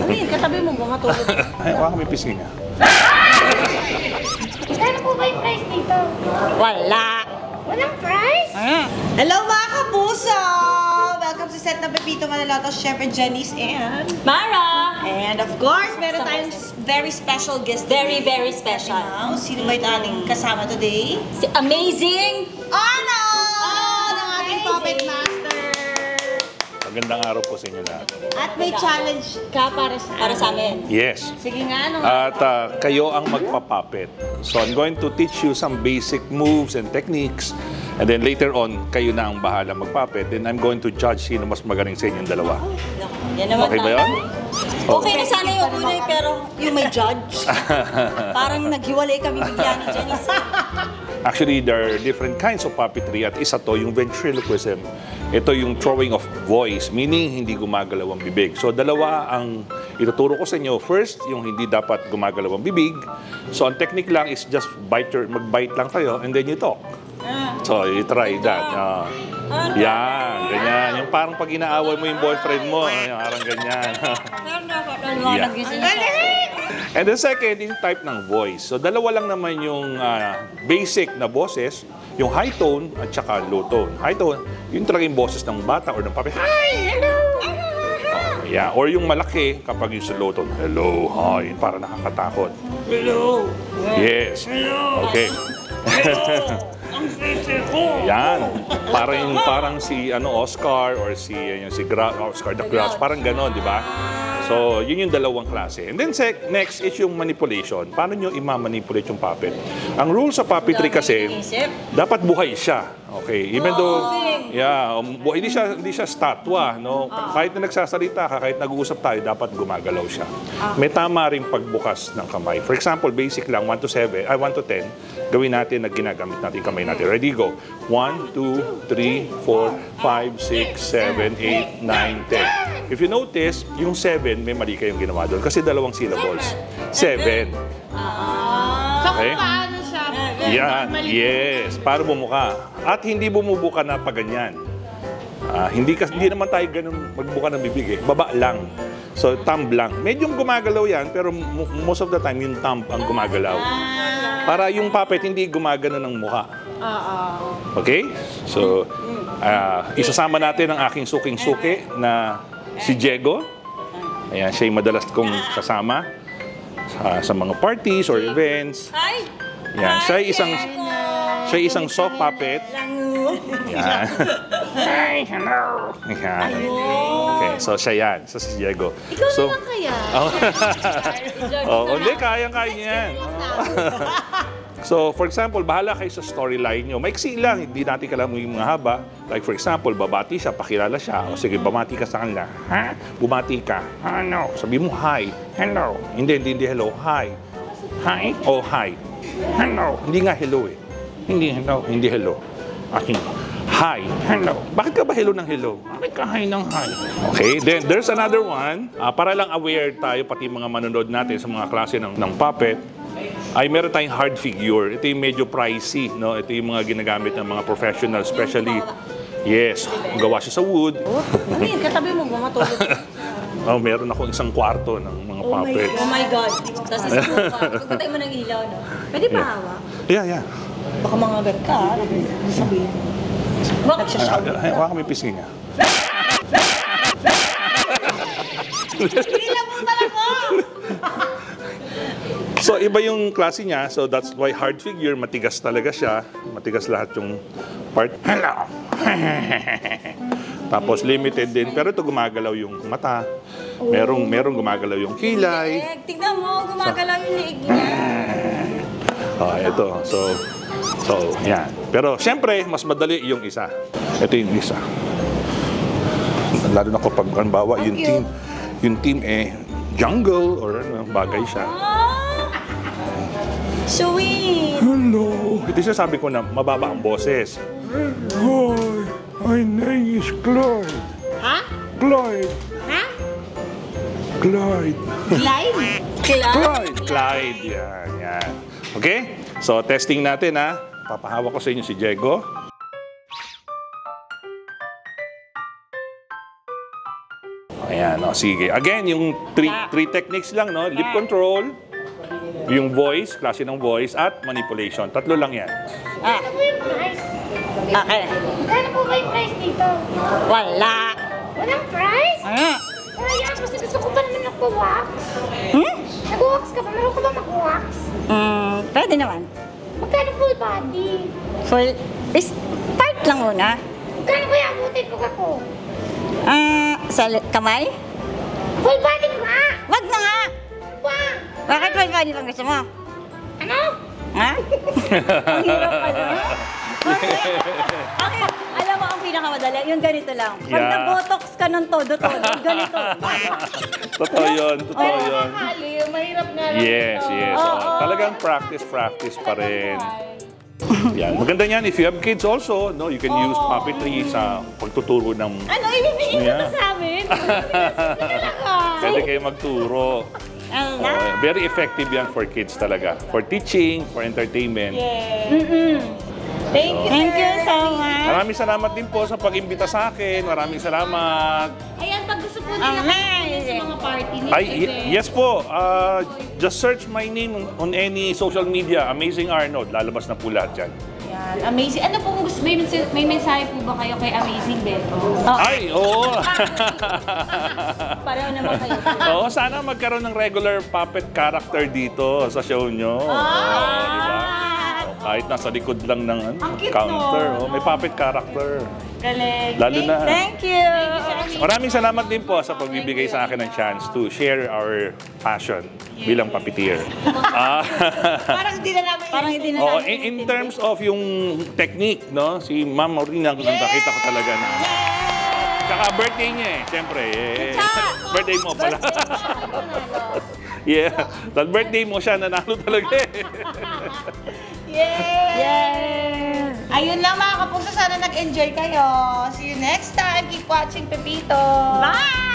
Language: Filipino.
Sabihin, katabi mo, matulog. Ay, wala kami pisngi nga. Ano po ba yung price dito? Wala. Walang price? Hello mga kapuso! Welcome sa set ng Pepito Manaloto, Chef Janice and Mara! And of course, meron tayong very special guest. Very, very special. Now, sino ba yung ating kasama today? Si Amazing! Ano! Ang ating amazing. puppet master! Magandang araw po sa inyo lahat. At may challenge ka para sa amin. Yes. Sige nga, ano? At kayo ang magpapapit. So I'm going to teach you some basic moves and techniques. And then later on, kayo na ang bahala magpapit. Then I'm going to judge sino mas magaling sa inyong dalawa. Yan naman Okay ba yun? Okay na sana yung una pero yung may judge. Parang naghiwalay kami bigla ni Janice. Actually, there are different kinds of puppetry at isa to, yung ventriloquism. Ito yung throwing of voice, meaning hindi gumagalaw ang bibig. So, dalawa ang ituturo ko sa inyo. First, yung hindi dapat gumagalaw ang bibig. So, ang technique lang is just mag-bite lang kayo and then you talk. So, you try that. Yan, ganyan. Yung parang pag inaaway mo yung boyfriend mo, parang ganyan. And the second, yung type ng voice. So, dalawa lang naman yung basic na boses, yung high tone at saka low tone. High tone, yung talagang boses ng bata or ng puppy. Hi! Hello! Yeah. Or yung malaki, kapag yung sa low tone, hello, hi, para nakakatakot. Hello! Yes. Hello! Okay. Yan. Parang si Oscar or si Oscar the Grouch, parang ganon, di ba? So, yun yung dalawang klase. And then next is yung manipulation. Paano nyo i-manipulate yung puppet? Ang rule sa puppetry kasi, dapat buhay siya. Okay, even though, hindi siya statwa, no? Kahit na nagsasalita ka, kahit nag-uusap tayo, dapat gumagalaw siya. May tama rin pagbukas ng kamay. For example, basic lang, 1 to 10, gawin natin na ginagamit natin kamay natin. Ready, go. 1, 2, 3, 4, 5, 6, 7, 8, 9, 10. If you notice, yung 7, may mali kayong ginawa doon kasi dalawang syllables. 7. So, kung paano siya? Yan, yes, para bumuka. At hindi bumubuka na pa ganyan. Hindi naman tayo ganun magbuka ng bibig eh. Baba lang. So, thumb lang. Medyo gumagalaw yan, pero most of the time, yung thumb ang gumagalaw. Para yung puppet hindi gumagano ng mukha. Okay? So, isasama natin ang aking suking-suki na si Diego. Ayan, siya yung madalas kong kasama sa mga parties or events. Hi! Yan, siya ay isang soft puppet. Yan. Hi, hello. Yan. Okay, so siya yan. So si Diego. Ikaw So, naman kaya? hindi, kaya yan. So, for example, bahala kayo sa storyline nyo. Maiksi lang, hindi natin kailangan yung mga haba. Like for example, babati siya, pakilala siya. O sige, bumati ka sa kanila. Ha? Bumati ka. Ano? Sabi mo, hi. Hello. Hindi hello. Hi. Hi? O hi. Hello. Hindi nga hello eh. Hindi hello. Akin. Hi. Hello. Bakit ka ba hello ng hello? Bakit ka hi ng hi? Okay, then there's another one. Para lang aware tayo, pati mga manonood natin sa mga klase ng puppet, ay meron tayong hard figure. Ito yung medyo pricey, no? Ito yung mga ginagamit ng mga professional, especially, yes, gawa siya sa wood. Sabihin, katabi mo, matulog. Meron ako isang kwarto ng mga puppet. Oh my God. Tapos isuka. Pagkatay mo ng ilaw, no? Pwede pa hawa? Yeah. Baka mga agad ka, sabihin. Wala kami pisngi nga. Hila mo talaga! So, iba yung klase niya. So, that's why hard figure, matigas talaga siya. Matigas lahat yung part. Hello! Tapos, limited din. Pero ito, gumagalaw yung mata. Merong gumagalaw yung kilay. Tignan mo, gumagalaw yung liig niya. Ito. So, yan. Pero, syempre, mas madali yung isa. Ito yung isa. Lalo na kapag, halimbawa, yung team jungle or bagay siya. Sweet! Hello! Ito siya sabi ko na mababa ang boses. Hi! My name is Clyde. Ha? Clyde. Ha? Clyde. Glide? Clyde. Yan. Okay? So, testing natin ha. Papahawak ko sa inyo si Diego. Ayan. Yan, o, sige. Again, yung three techniques lang, no? Lip control, yung voice, klase ng voice, at manipulation. Tatlo lang yan. Ano po yung price? Okay. Magkano po ba yung price dito? Wala. Walang price? Sayang, kasi gusto ko pa naman nag-wax. Nag-wax ka ba? Meron ka ba mag-wax? Pwede naman. Magkano full body? Full, part lang muna. Magkano kaya abutin ko ako? Sa kamay? Full body nga! Wag na nga! Ba? Bakit full body pang gusto mo? Ano? Ha? Ang hirap pala. Alam mo, ang pinakamadali, yung ganito lang. Pag Yeah. na-botox ka ng todo-todo, ganito. Totoo yun, totoo yun. Aliw, mahirap nga lang Yes, ito. yes. Oh, talagang practice pa rin. Yan. Maganda yan if you have kids also, no, you can use puppetry sa pagtuturo ng... Ano, ibibigay mo Yeah. to sa amin? Pwede kayo magturo. Oh, very effective yan for kids talaga. For teaching, for entertainment. Thank you, Thank you sir. so much. Maraming salamat din po sa pag-imbita sa akin. Maraming salamat. Ayan, pag gusto po nila kayo sa mga party nila. Ay, yes po. Just search my name on any social media. Amazing Arnold. Lalabas na po lahat yan. Yan, amazing. Ano pong gusto, may mensahe po ba kayo kay Amazing Beto? Ay, oo. Pareho naman kayo. Oo, sana magkaroon ng regular puppet character dito sa show nyo. Oo, di ba? Kahit nasa likod lang ng counter. Oh, may puppet character. Galing. Lalo na. Thank you. Maraming salamat din po sa pagbibigay sa akin ng chance to share our passion bilang puppeteer. Parang hindi na namin. Parang hindi na Oh, namin in terms of yung technique, no? Si Ma'am Maureen ang nakita ko talaga na. Tsaka birthday niya eh, siyempre. Birthday mo pala. Yeah. Dahil birthday mo siya, nanalo talaga eh. Yay! Ayun lang mga kapuso, sana nag-enjoy kayo. See you next time. Keep watching Pepito. Bye!